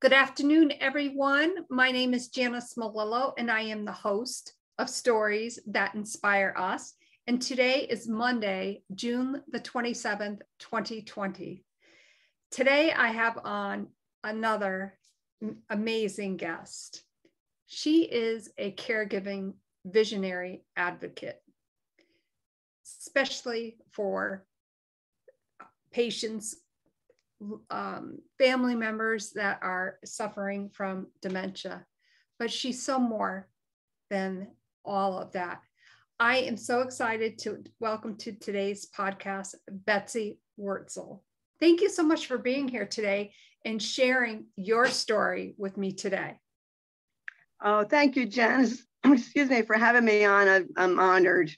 Good afternoon, everyone. My name is Janice Malillo, and I am the host of Stories That Inspire Us. And today is Monday, June the 27th, 2020. Today, I have on another amazing guest. She is a caregiving visionary advocate, especially for patients, family members that are suffering from dementia, but she's so more than all of that. I am so excited to welcome to today's podcast, Betsy Wurzel. Thank you so much for being here today and sharing your story with me today. Oh, thank you, Janice. Excuse me for having me on. I'm honored.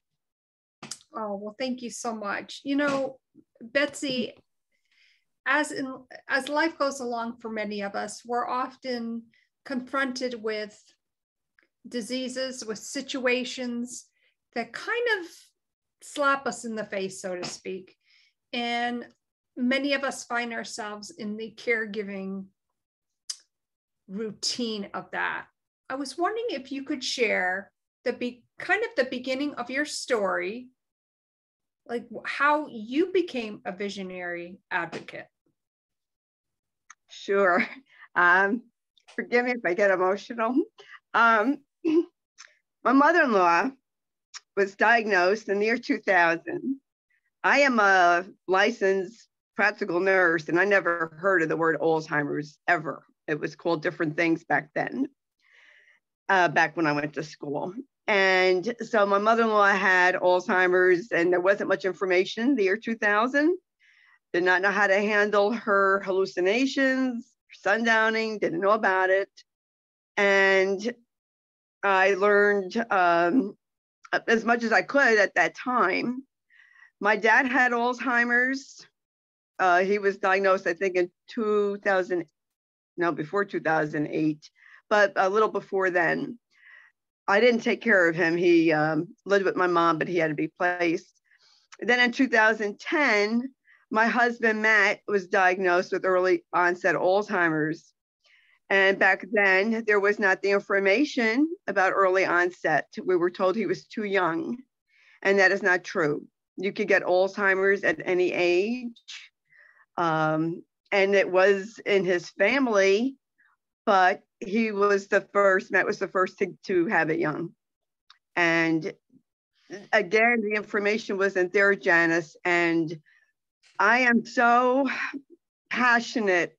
Oh, well, thank you so much. You know, Betsy, as life goes along for many of us, we're often confronted with diseases, with situations that kind of slap us in the face, so to speak. And many of us find ourselves in the caregiving routine of that. I was wondering if you could share the beginning of your story, like how you became a visionary advocate. Sure. Forgive me if I get emotional. My mother-in-law was diagnosed in the year 2000. I am a licensed practical nurse, and I never heard of the word Alzheimer's ever. It was called different things back then, back when I went to school. And so my mother-in-law had Alzheimer's, and there wasn't much information in the year 2000. Did not know how to handle her hallucinations, sundowning, didn't know about it. And I learned as much as I could at that time. My dad had Alzheimer's. He was diagnosed, I think, in before 2008, but a little before then. I didn't take care of him. He lived with my mom, but he had to be placed. Then in 2010, my husband, Matt, was diagnosed with early onset Alzheimer's. And back then, there was not the information about early onset. We were told he was too young, and that is not true. You could get Alzheimer's at any age. And it was in his family, but Matt was the first to have it young. And again, the information wasn't there, Janice, and I am so passionate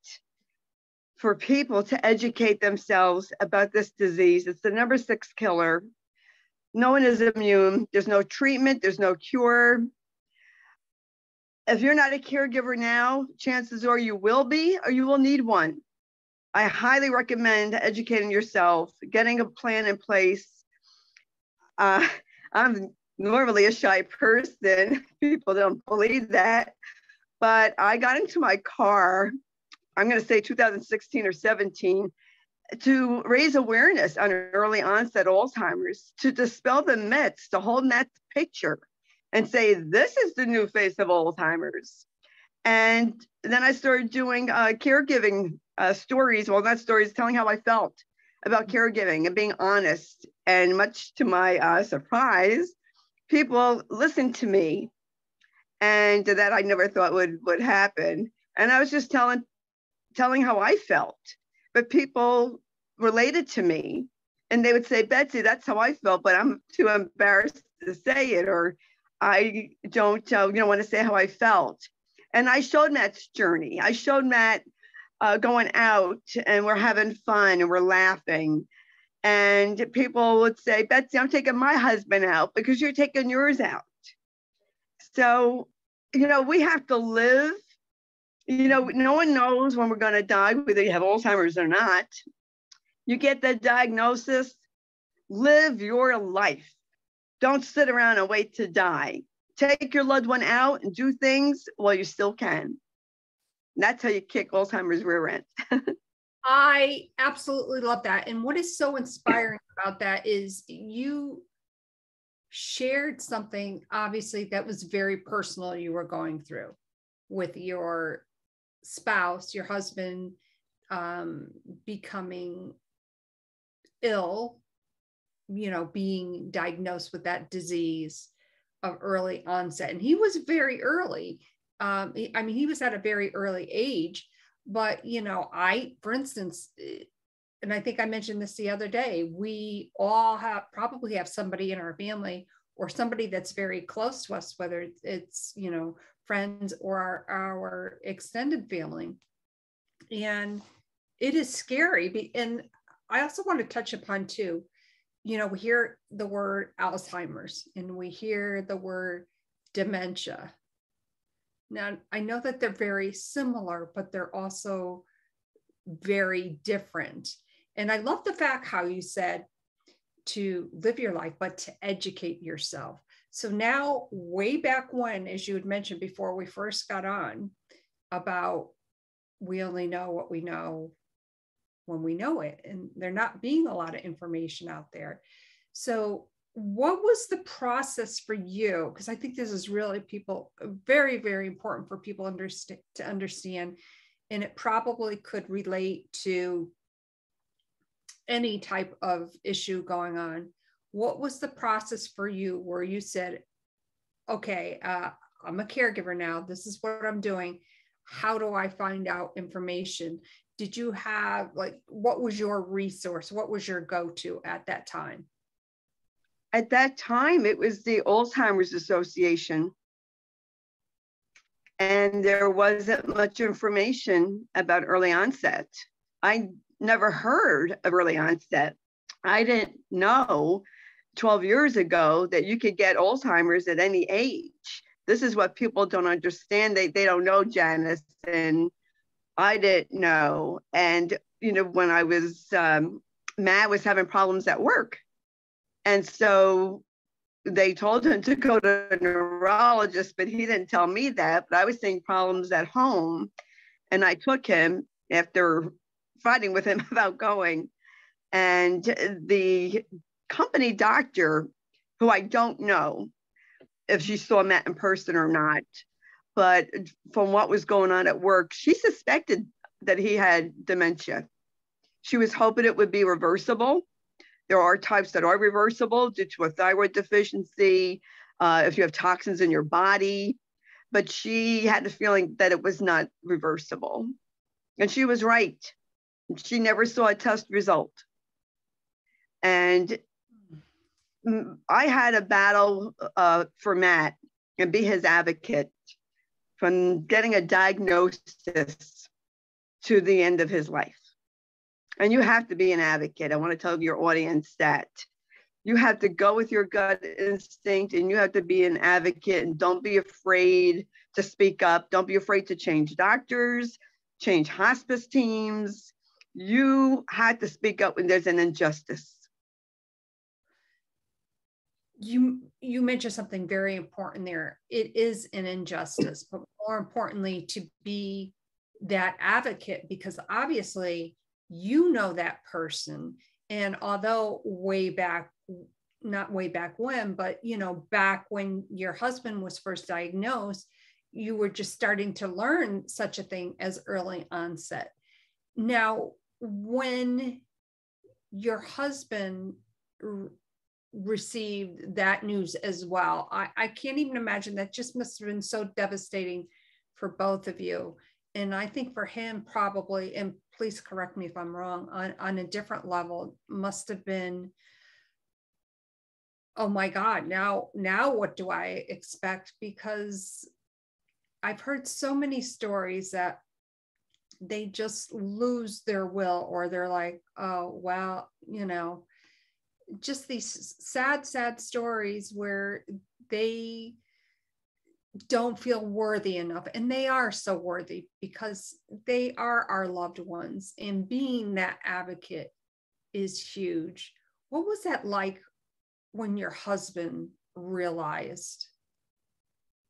for people to educate themselves about this disease. It's the number 6 killer. No one is immune. There's no treatment. There's no cure. If you're not a caregiver now, chances are you will be, or you will need one. I highly recommend educating yourself, getting a plan in place. I'm normally a shy person. People don't believe that. But I got into my car, I'm going to say 2016 or 17, to raise awareness on early onset Alzheimer's, to dispel the myths, to hold that picture and say, this is the new face of Alzheimer's. And then I started doing caregiving stories, well, not stories, telling how I felt about caregiving and being honest. And much to my surprise, people listened to me. And that I never thought would happen. And I was just telling how I felt, but people related to me, and they would say, Betsy, that's how I felt, but I'm too embarrassed to say it, or I don't want to say how I felt. And I showed Matt's journey. I showed Matt going out, and we're having fun and we're laughing. And people would say, Betsy, I'm taking my husband out because you're taking yours out. So, we have to live. No one knows when we're going to die, whether you have Alzheimer's or not. You get the diagnosis, live your life. Don't sit around and wait to die. Take your loved one out and do things while you still can. And that's how you kick Alzheimer's rear end. I absolutely love that. And what is so inspiring about that is you shared something, obviously, that was very personal you were going through with your spouse, your husband, becoming ill, being diagnosed with that disease of early onset. And he was very early. He was at a very early age, but, for instance, and I think I mentioned this the other day, we all probably have somebody in our family or somebody that's very close to us, whether it's friends or our extended family. And it is scary. And I also want to touch upon too, we hear the word Alzheimer's and we hear the word dementia. Now, I know that they're very similar, but they're also very different. And I love the fact how you said to live your life, but to educate yourself. So now, way back when, as you had mentioned before we first got on, about we only know what we know when we know it, and there not being a lot of information out there. So what was the process for you? Because I think this is really very, very important for people to understand, and it probably could relate to any type of issue going on. What was the process for you where you said, okay, I'm a caregiver now, this is what I'm doing, how do I find out information? Did you have, what was your resource? What was your go-to at that time? At that time, it was the Alzheimer's Association. And there wasn't much information about early onset. I never heard of early onset. I didn't know 12 years ago that you could get Alzheimer's at any age. This is what people don't understand. They don't know, Janice, and I didn't know. And, when I was, Matt was having problems at work. And so they told him to go to a neurologist, but he didn't tell me that. But I was seeing problems at home. And I took him after fighting with him about going. And the company doctor, who I don't know if she saw Matt in person or not, but from what was going on at work, she suspected that he had dementia. She was hoping it would be reversible. There are types that are reversible due to a thyroid deficiency, if you have toxins in your body, but she had the feeling that it was not reversible. And she was right. She never saw a test result. And I had a battle for Matt and be his advocate from getting a diagnosis to the end of his life. And you have to be an advocate. I want to tell your audience that you have to go with your gut instinct and you have to be an advocate, and don't be afraid to speak up. Don't be afraid to change doctors, change hospice teams. You have to speak up when there's an injustice. You mentioned something very important there. It is an injustice, but more importantly, to be that advocate, because obviously you know that person. And although not way back when, but back when your husband was first diagnosed, you were just starting to learn such a thing as early onset. Now, when your husband received that news as well, I can't even imagine. That just must have been so devastating for both of you. And I think for him probably, and please correct me if I'm wrong, on a different level, must have been, oh my God, now what do I expect? Because I've heard so many stories that they just lose their will, or they're like, oh, well, just these sad stories where they don't feel worthy enough. And they are so worthy because they are our loved ones. And being that advocate is huge. What was that like when your husband realized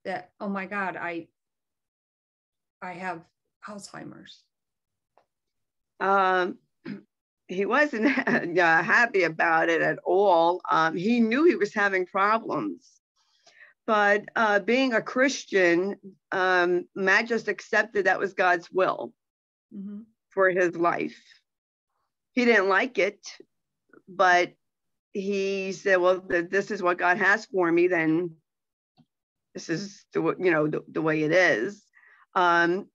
that, oh my God, I have Alzheimer's? He wasn't happy about it at all. He knew he was having problems. But being a Christian, Matt just accepted that was God's will. Mm-hmm. for his life. He didn't like it, but he said, well, this is what God has for me, then this is the way it is. And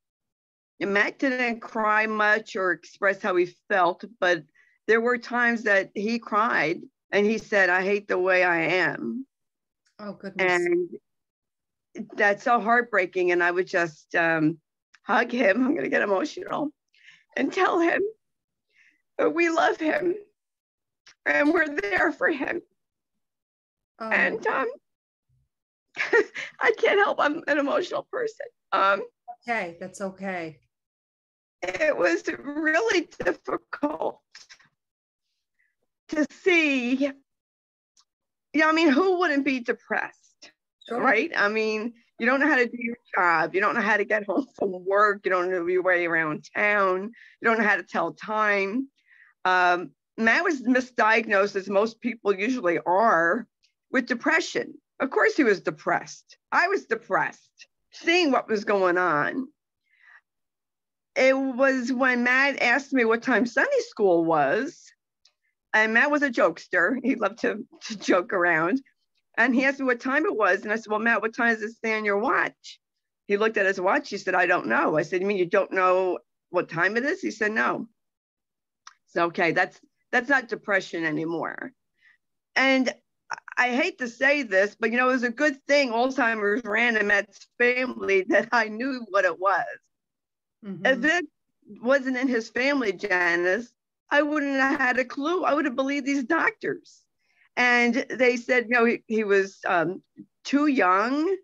Matt didn't cry much or express how he felt, but there were times that he cried and he said, I hate the way I am. Oh, goodness. And that's so heartbreaking. And I would just hug him. I'm going to get emotional and tell him that we love him and we're there for him. Oh. And I can't help, I'm an emotional person. Okay, that's okay. It was really difficult to see, I mean, who wouldn't be depressed, sure. Right? I mean, you don't know how to do your job. You don't know how to get home from work. You don't know your way around town. You don't know how to tell time. Matt was misdiagnosed, as most people usually are, with depression. Of course he was depressed. I was depressed, seeing what was going on. It was when Matt asked me what time Sunday school was, and Matt was a jokester. He loved to joke around. And he asked me what time it was. And I said, well, Matt, what time does it say on your watch? He looked at his watch. He said, I don't know. I said, you mean you don't know what time it is? He said, no. So, okay, that's not depression anymore. And I hate to say this, but, it was a good thing Alzheimer's ran in Matt's family that I knew what it was. Mm-hmm. If it wasn't in his family, Janice, I wouldn't have had a clue. I would have believed these doctors. And they said, he was too young.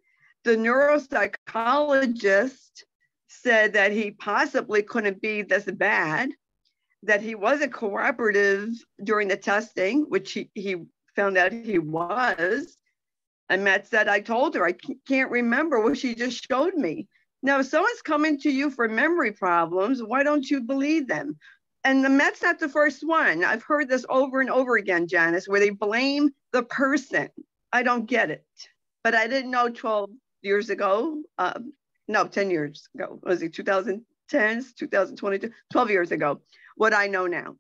The neuropsychologist said that he possibly couldn't be this bad, that he wasn't cooperative during the testing, which he found out he was. And Matt said, I told her, I can't remember what she just showed me. Now, if someone's coming to you for memory problems, why don't you believe them? And Matt's not the first one. I've heard this over and over again, Janice, where they blame the person. I don't get it. But I didn't know 12 years ago. 10 years ago. Was it 2010, 2022? 12 years ago. What I know now.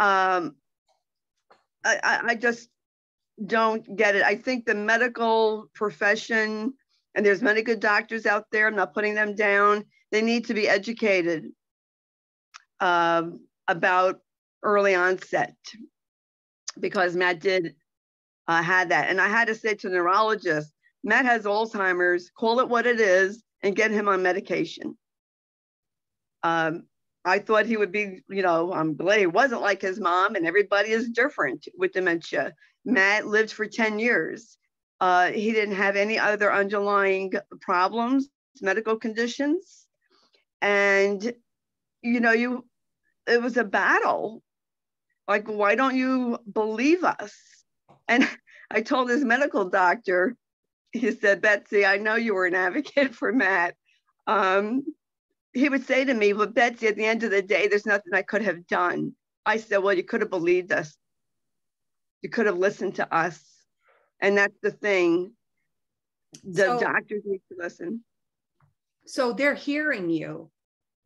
I just don't get it. I think the medical profession, and there's many good doctors out there, I'm not putting them down, they need to be educated about early onset, because Matt did had that. And I had to say to the neurologist, Matt has Alzheimer's, call it what it is, and get him on medication. I thought he would be, I'm glad he wasn't like his mom, and everybody is different with dementia. Matt lived for 10 years. He didn't have any other underlying problems, medical conditions. And, it was a battle. Like, why don't you believe us? And I told his medical doctor, he said, Betsy, I know you were an advocate for Matt. He would say to me, well, Betsy, at the end of the day, there's nothing I could have done. I said, well, you could have believed us. You could have listened to us. And that's the thing. The doctors need to listen. So they're hearing you,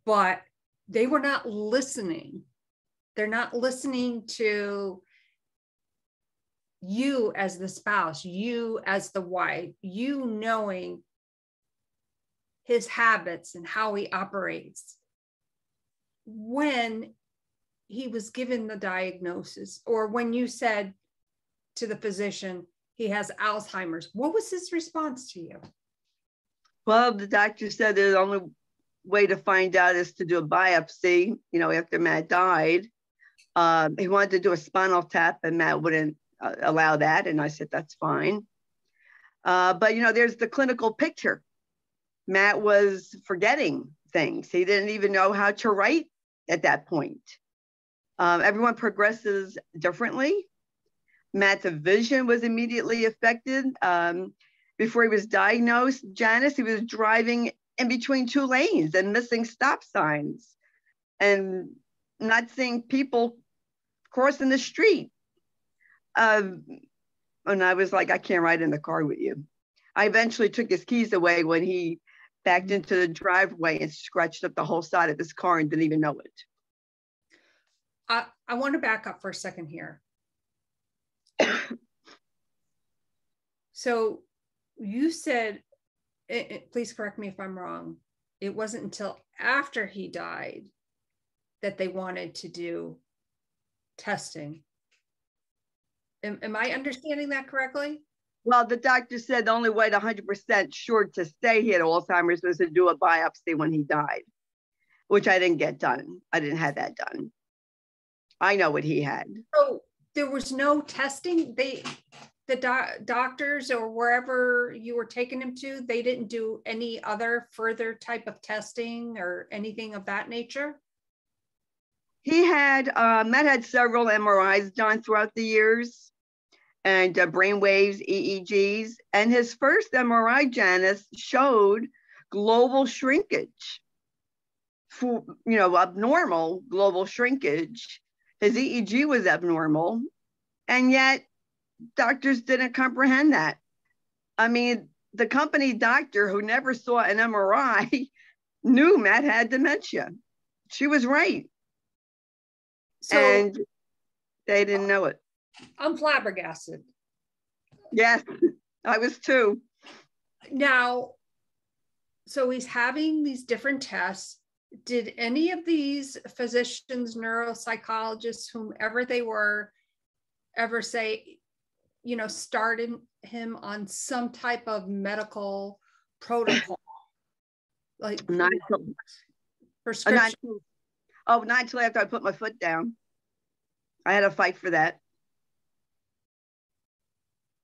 but they were not listening. They're not listening to you as the spouse, you as the wife, you knowing his habits and how he operates. When he was given the diagnosis, or when you said to the physician, he has Alzheimer's, what was his response to you? Well, the doctor said the only way to find out is to do a biopsy, after Matt died. He wanted to do a spinal tap, and Matt wouldn't allow that. And I said, that's fine. But, there's the clinical picture. Matt was forgetting things. He didn't even know how to write at that point. Everyone progresses differently. Matt's vision was immediately affected. Before he was diagnosed, Janice, he was driving in between two lanes and missing stop signs and not seeing people crossing the street. And I was like, I can't ride in the car with you. I eventually took his keys away when he backed into the driveway and scratched up the whole side of his car and didn't even know it. I want to back up for a second here. So you said, please correct me if I'm wrong, it wasn't until after he died that they wanted to do testing. Am I understanding that correctly? Well, the doctor said the only way to 100% sure to say he had Alzheimer's was to do a biopsy when he died, which I didn't get done. I didn't have that done. I know what he had. So there was no testing? The doctors or wherever you were taking him to, they didn't do any other further type of testing or anything of that nature? He had, Matt had several MRIs done throughout the years, and brain waves, EEGs. And his first MRI, Janice, showed global shrinkage, for, abnormal global shrinkage. His EEG was abnormal, and yet doctors didn't comprehend that. I mean, the company doctor who never saw an MRI knew Matt had dementia. She was right. So, and they didn't know it. I'm flabbergasted. Yes, I was too. Now, so he's having these different tests. Did any of these physicians, neuropsychologists, whomever they were, ever say, started him on some type of medical protocol? Like prescription? Not until after I put my foot down. I had to fight for that.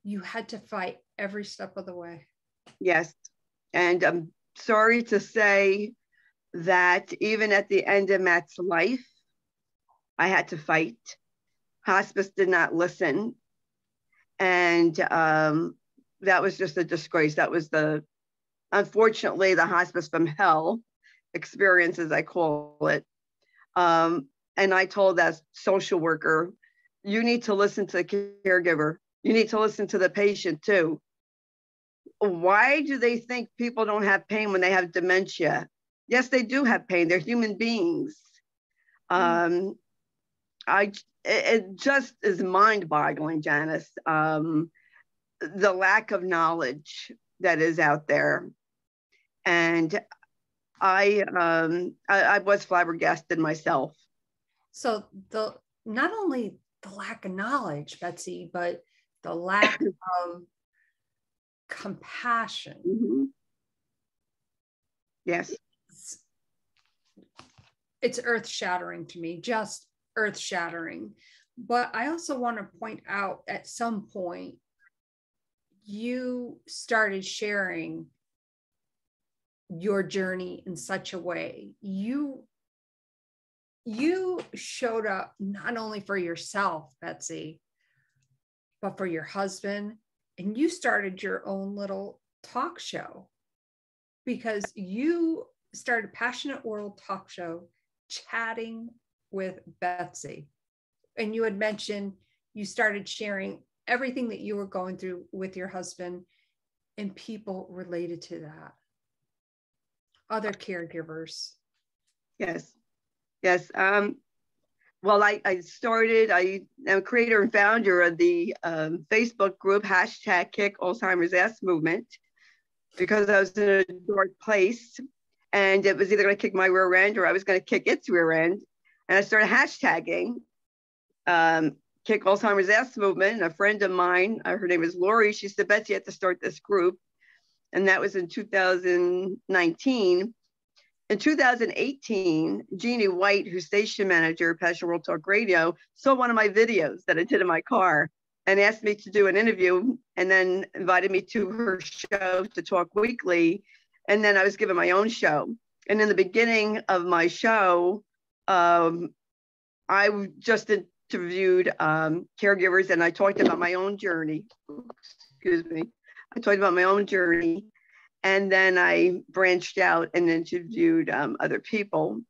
You had to fight every step of the way. Yes. And I'm sorry to say that even at the end of Matt's life, I had to fight. Hospice did not listen. And that was just a disgrace. That was unfortunately, the hospice from hell experience, as I call it. And I told that social worker, you need to listen to the caregiver. You need to listen to the patient too. Why do they think people don't have pain when they have dementia? Yes, they do have pain. They're human beings. It just is mind-boggling, Janice. The lack of knowledge that is out there. And I was flabbergasted myself. So not only the lack of knowledge, Betsy, but the lack of compassion. Mm-hmm. Yes. It's earth-shattering to me, just earth-shattering. But I also want to point out, at some point, you started sharing your journey in such a way. You showed up not only for yourself, Betsy, but for your husband, and you started your own little talk show, because you started Passionate World Talk Show, Chatting with Betsy. And you had mentioned you started sharing everything that you were going through with your husband, and people related to that, other caregivers. Yes. Well, I am creator and founder of the Facebook group #Kick Alzheimer's Ass Movement, because I was in a dark place and it was either going to kick my rear end or I was going to kick its rear end. And I started hashtagging Kick Alzheimer's Ass Movement. And a friend of mine, her name is Lori, she said, Betsy, you have to start this group. And that was in 2019. In 2018, Jeannie White, who's station manager at Passion World Talk Radio, saw one of my videos that I did in my car and asked me to do an interview, and then invited me to her show to talk weekly. And then I was given my own show. And in the beginning of my show, I just interviewed caregivers, and I talked about my own journey. Excuse me. I talked about my own journey. And then I branched out and interviewed other people.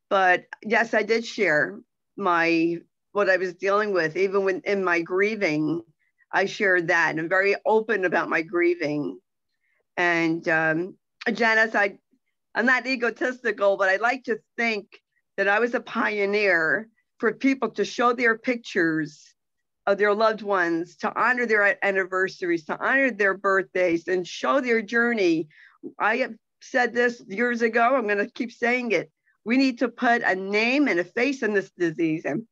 But yes, I did share what I was dealing with. Even when in my grieving, I shared that, and I'm very open about my grieving. And Janice, I'm not egotistical, but I like to think that I was a pioneer for people to show their pictures of their loved ones, to honor their anniversaries, to honor their birthdays, and show their journey. I have said this years ago. I'm going to keep saying it. We need to put a name and a face on this disease and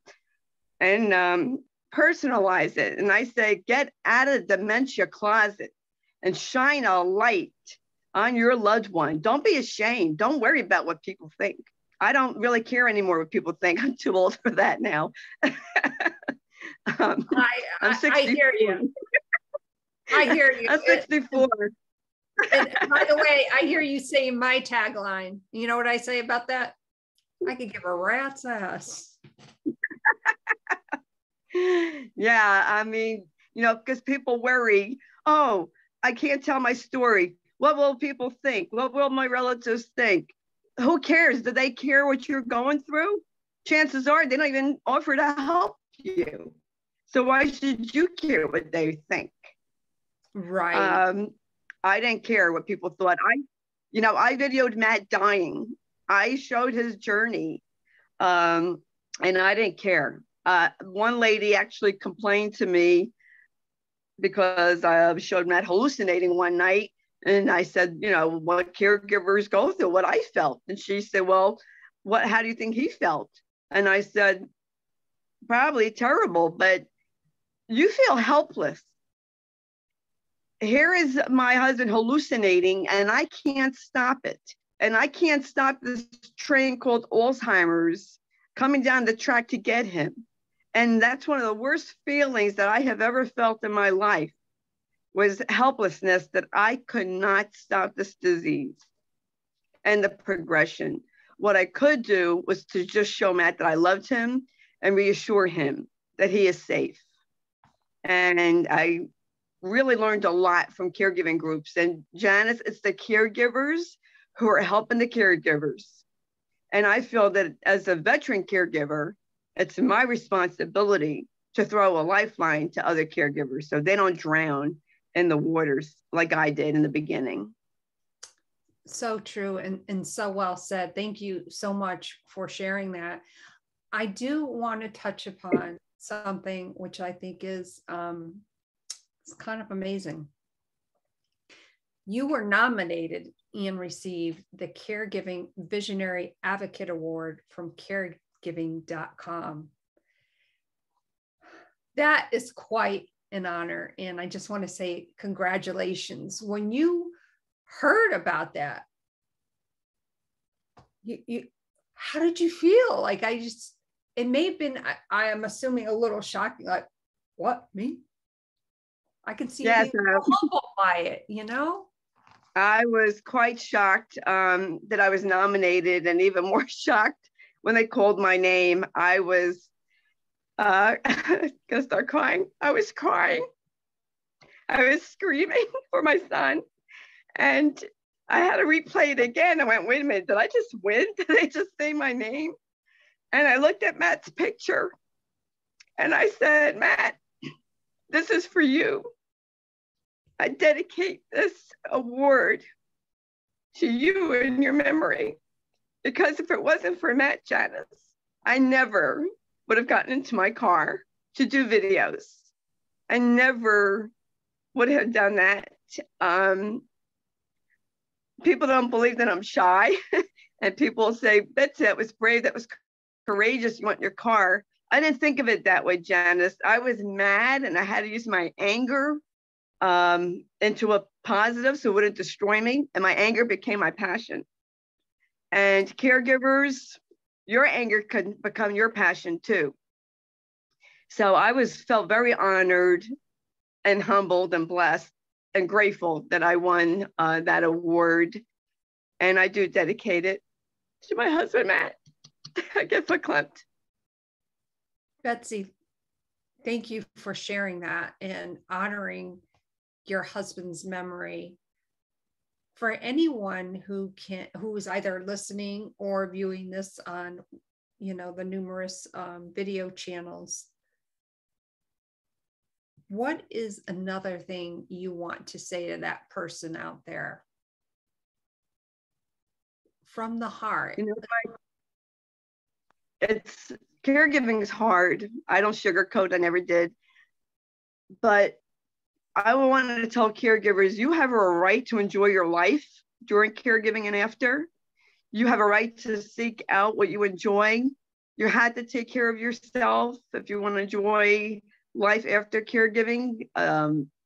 personalize it. And I say, get out of the dementia closet and shine a light on your loved one. Don't be ashamed. Don't worry about what people think. I don't really care anymore what people think. I'm too old for that now. I'm 64. I hear you. I hear you. I'm 64. And by the way, I hear you saying my tagline. You know what I say about that? I could give a rat's ass. Yeah, I mean, because people worry, oh, I can't tell my story. What will people think? What will my relatives think? Who cares? Do they care what you're going through? Chances are they don't even offer to help you. So why should you care what they think? Right. I didn't care what people thought. I videoed Matt dying. I showed his journey, and I didn't care. One lady actually complained to me because I showed Matt hallucinating one night. And I said, what caregivers go through, what I felt. And she said, well, how do you think he felt? And I said, probably terrible, but you feel helpless. Here is my husband hallucinating and I can't stop it. And I can't stop this train called Alzheimer's coming down the track to get him. And that's one of the worst feelings that I have ever felt in my life, was helplessness, that I could not stop this disease and the progression. What I could do was to just show Matt that I loved him and reassure him that he is safe. And I really learned a lot from caregiving groups. And Janice, it's the caregivers who are helping the caregivers. And I feel that as a veteran caregiver, it's my responsibility to throw a lifeline to other caregivers so they don't drown in the waters like I did in the beginning. So true and so well said. Thank you so much for sharing that. I do want to touch upon something which I think is it's kind of amazing. You were nominated and received the Caregiving Visionary Advocate Award from caregiving.com. That is quite an honor. And I just want to say congratulations. When you heard about that, you how did you feel? Like, it may have been, I am assuming, a little shocking, like, what, me? I can see you being humbled by it, I was quite shocked that I was nominated, and even more shocked when they called my name. I was gonna start crying. I was crying. I was screaming for my son, and I had to replay it again. I went, wait a minute, did I just win? Did they just say my name? And I looked at Matt's picture and I said, Matt, this is for you. I dedicate this award to you in your memory, because if it wasn't for Matt, Janice, I never would have gotten into my car to do videos. I never would have done that. People don't believe that I'm shy. And people say, Betsy, that was brave, that was courageous, you went in your car. I didn't think of it that way, Janice. I was mad and I had to use my anger into a positive so it wouldn't destroy me. And my anger became my passion. And caregivers, your anger can become your passion too. So I felt very honored and humbled and blessed and grateful that I won that award. And I do dedicate it to my husband, Matt. I get verklempt. Betsy, thank you for sharing that and honoring your husband's memory. For anyone who is either listening or viewing this on, the numerous video channels, what is another thing you want to say to that person out there? from the heart. You know, it's caregiving is hard. I don't sugarcoat, I never did. But I wanted to tell caregivers, you have a right to enjoy your life during caregiving and after. You have a right to seek out what you enjoy. You had to take care of yourself if you want to enjoy life after caregiving.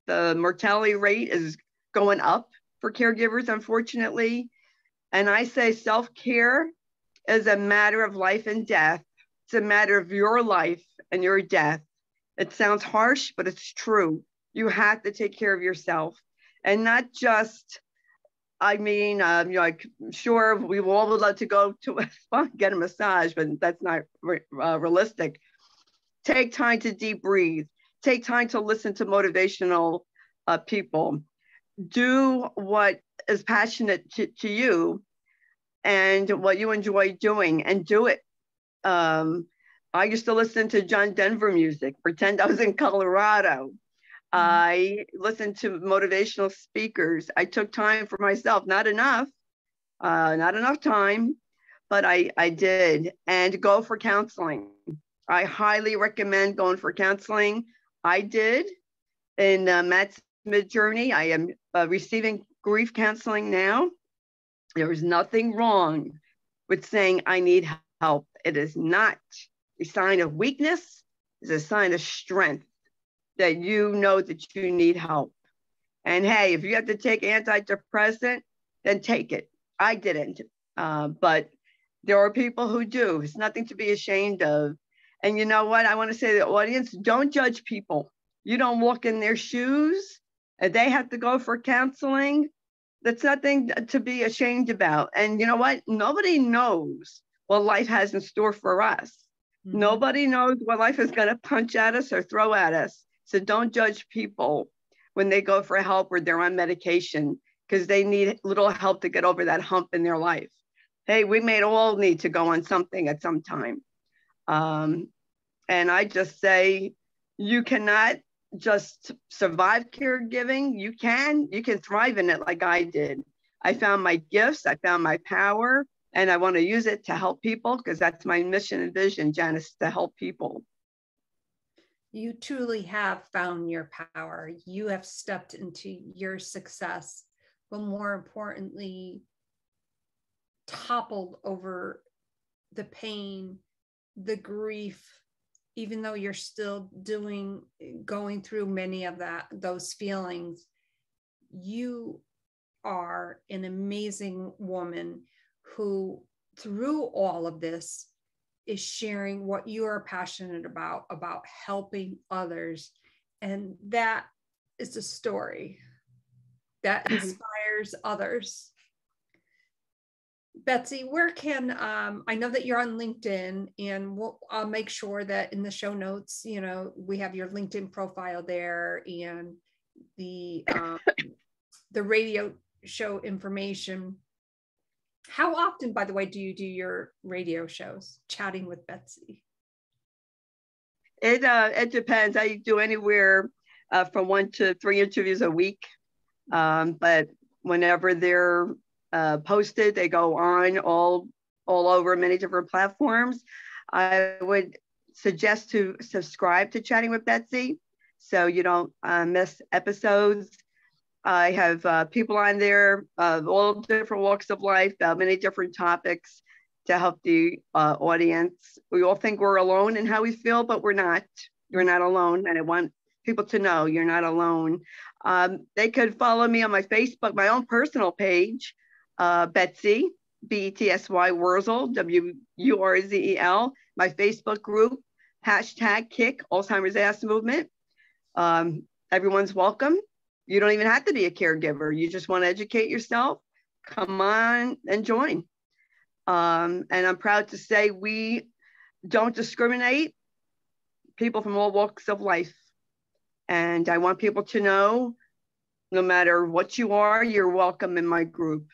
The mortality rate is going up for caregivers, unfortunately. And I say self-care is a matter of life and death. It's a matter of your life and your death. It sounds harsh, but it's true. You have to take care of yourself, and not just, I mean, like, sure, we all would love to go to a spa, get a massage, but that's not realistic. Take time to deep breathe. Take time to listen to motivational people. Do what is passionate to you and what you enjoy doing, and do it. I used to listen to John Denver music, pretend I was in Colorado. I listened to motivational speakers. I took time for myself, not enough time, but I did. And go for counseling. I highly recommend going for counseling. I did in Matt's mid-journey. I am receiving grief counseling now. There is nothing wrong with saying I need help. It is not a sign of weakness. It's a sign of strength, that you know that you need help. And hey, if you have to take antidepressant, then take it. I didn't, but there are people who do. It's nothing to be ashamed of. And you know what? I want to say to the audience, don't judge people. You don't walk in their shoes and they have to go for counseling. That's nothing to be ashamed about. And you know what? Nobody knows what life has in store for us. Mm-hmm. Nobody knows what life is going to punch at us or throw at us. So don't judge people when they go for help or they're on medication, because they need little help to get over that hump in their life. Hey, we may all need to go on something at some time. And I just say, you cannot just survive caregiving. You can thrive in it like I did. I found my gifts, I found my power, and I want to use it to help people, because that's my mission and vision, Janice, to help people. You truly have found your power. You have stepped into your success, but more importantly, toppled over the pain, the grief, even though you're still going through many of those feelings. You are an amazing woman who, through all of this, is sharing what you are passionate about helping others. And that is a story that inspires others. Betsy, where can, I know that you're on LinkedIn, and I'll make sure that in the show notes, we have your LinkedIn profile there and the radio show information. How often, by the way, do you do your radio shows, Chatting with Betsy? It depends. I do anywhere from 1 to 3 interviews a week. But whenever they're posted, they go on all over many different platforms. I would suggest to subscribe to Chatting with Betsy so you don't miss episodes. I have people on there of all different walks of life, many different topics to help the audience. We all think we're alone in how we feel, but we're not. You're not alone. And I want people to know you're not alone. They could follow me on my Facebook, my own personal page, Betsy, Betsy Wurzel, Wurzel, my Facebook group, #Kick Alzheimer's Ass Movement. Everyone's welcome. You don't even have to be a caregiver. You just want to educate yourself. Come on and join. And I'm proud to say we don't discriminate. People from all walks of life. And I want people to know, no matter what you are, you're welcome in my group.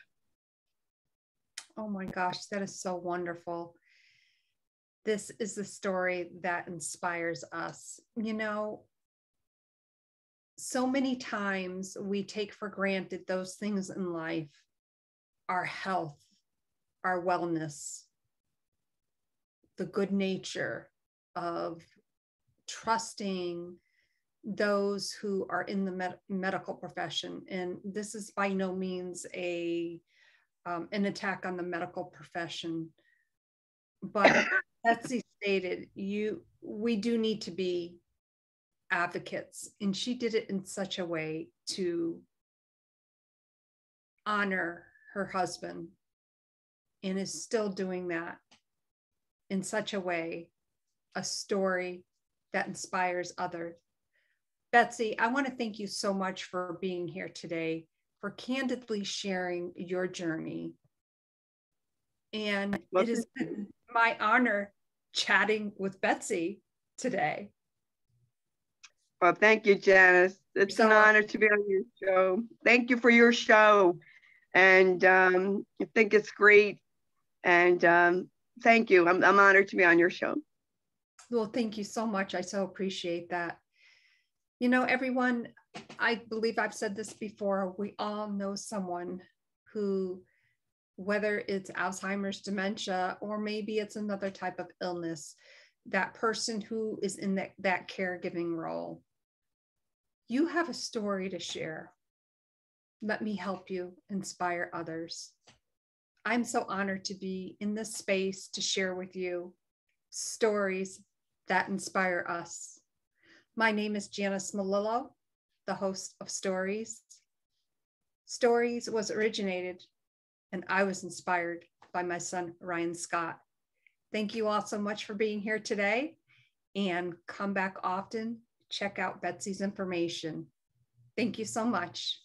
Oh my gosh, that is so wonderful. This is the story that inspires us. So many times we take for granted those things in life, our health, our wellness, the good nature of trusting those who are in the medical profession. And this is by no means an attack on the medical profession, but Betsy stated, we do need to be advocates, and she did it in such a way to honor her husband, and is still doing that in such a way, a story that inspires others. Betsy, I want to thank you so much for being here today, for candidly sharing your journey. And it has been my honor chatting with Betsy today. Well, thank you, Janice. It's an honor to be on your show. Thank you for your show. And I think it's great. And thank you. I'm honored to be on your show. Well, thank you so much. I so appreciate that. You know, everyone, I believe I've said this before, we all know someone who, whether it's Alzheimer's, dementia, or maybe it's another type of illness, that person who is in that caregiving role. You have a story to share. Let me help you inspire others. I'm so honored to be in this space to share with you stories that inspire us. My name is Janice Malillo, the host of Stories. Stories was originated, and I was inspired by my son, Ryan Scott. Thank you all so much for being here today, and come back often. Check out Betsy's information. Thank you so much.